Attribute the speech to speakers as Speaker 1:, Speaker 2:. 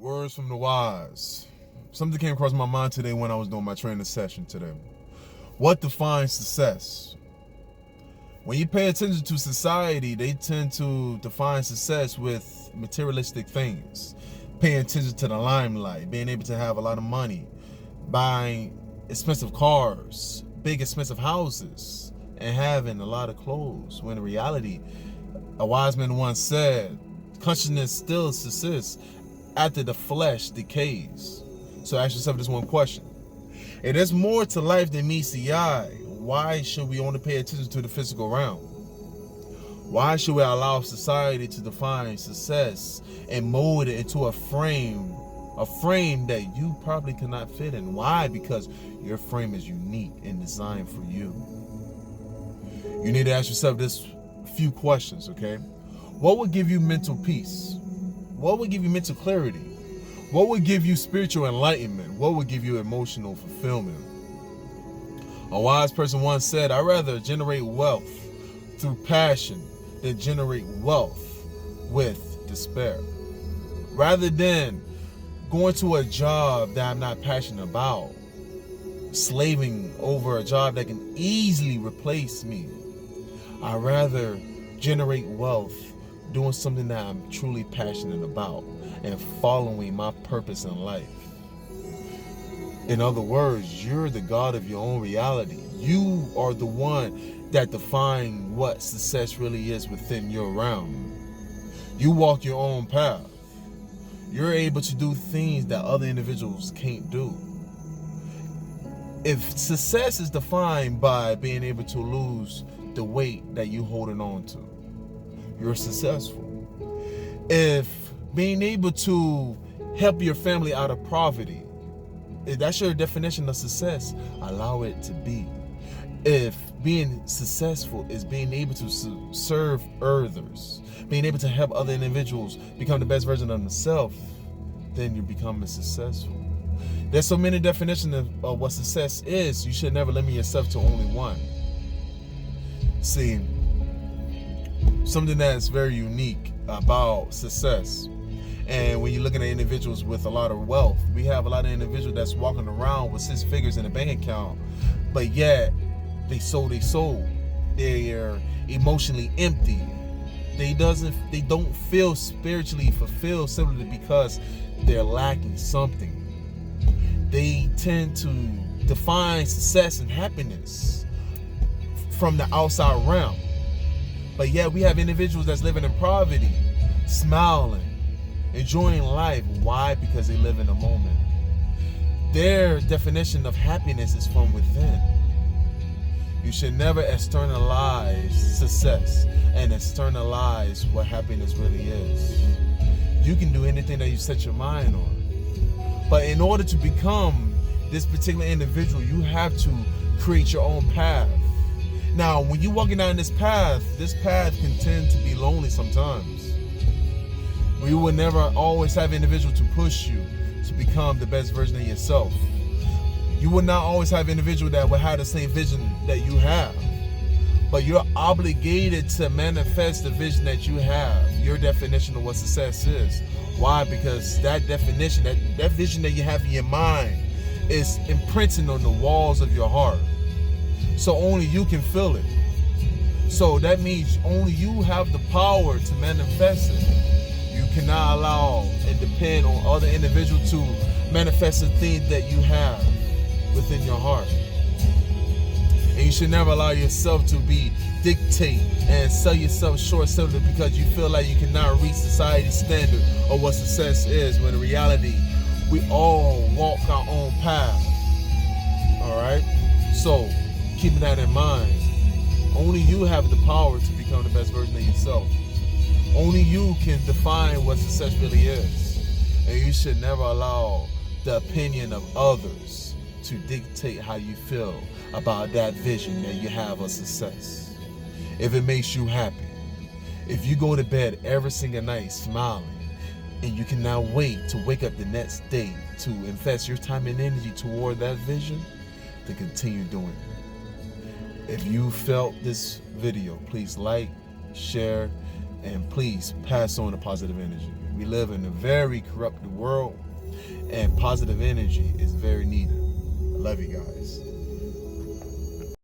Speaker 1: Words from the wise. Something came across my mind today when I was doing my training session today. What defines success? When you pay attention to society, they tend to define success with materialistic things. Paying attention to the limelight, being able to have a lot of money, buying expensive cars, big expensive houses, and having a lot of clothes. When in reality, a wise man once said, consciousness still subsists after the flesh decays. So ask yourself this one question. If there's more to life than meets the eye, why should we only pay attention to the physical realm? Why should we allow society to define success and mold it into a frame that you probably cannot fit in? Why? Because your frame is unique and designed for you. You need to ask yourself this few questions, okay? What would give you mental peace? What would give you mental clarity? What would give you spiritual enlightenment? What would give you emotional fulfillment? A wise person once said, I'd rather generate wealth through passion than generate wealth with despair. Rather than going to a job that I'm not passionate about, slaving over a job that can easily replace me, I'd rather generate wealth doing something that I'm truly passionate about and following my purpose in life. In other words, you're the God of your own reality. You are the one that defines what success really is within your realm. You walk your own path. You're able to do things that other individuals can't do. If success is defined by being able to lose the weight that you're holding on to, you're successful. If being able to help your family out of poverty, if that's your definition of success, allow it to be. If being successful is being able to serve others, being able to help other individuals become the best version of themselves, then you're becoming successful. There's so many definitions of what success is, you should never limit yourself to only one. See, something that's very unique about success, and when you're looking at individuals with a lot of wealth, we have a lot of individuals that's walking around with 6 figures in a bank account, but yet they sold their soul. They're emotionally empty. They don't feel spiritually fulfilled simply because they're lacking something. They tend to define success and happiness from the outside realm. But yet we have individuals that's living in poverty, smiling, enjoying life. Why? Because they live in the moment. Their definition of happiness is from within. You should never externalize success and externalize what happiness really is. You can do anything that you set your mind on. But in order to become this particular individual, you have to create your own path. Now, when you're walking down this path can tend to be lonely sometimes. You will never always have an individual to push you to become the best version of yourself. You will not always have an individual that will have the same vision that you have. But you're obligated to manifest the vision that you have, your definition of what success is. Why? Because that definition, that vision that you have in your mind is imprinted on the walls of your heart. So only you can feel it. So that means only you have the power to manifest it. You cannot allow and depend on other individuals to manifest the things that you have within your heart. And you should never allow yourself to be dictate and sell yourself short simply because you feel like you cannot reach society's standard of what success is, when in reality, we all walk our own path. Alright? So, keeping that in mind, only you have the power to become the best version of yourself. Only you can define what success really is. And you should never allow the opinion of others to dictate how you feel about that vision that you have of success. If it makes you happy, if you go to bed every single night smiling, and you cannot wait to wake up the next day to invest your time and energy toward that vision, then continue doing it. If you felt this video, please like, share, and please pass on the positive energy. We We live in a very corrupted world, and positive energy is very needed. I love you guys.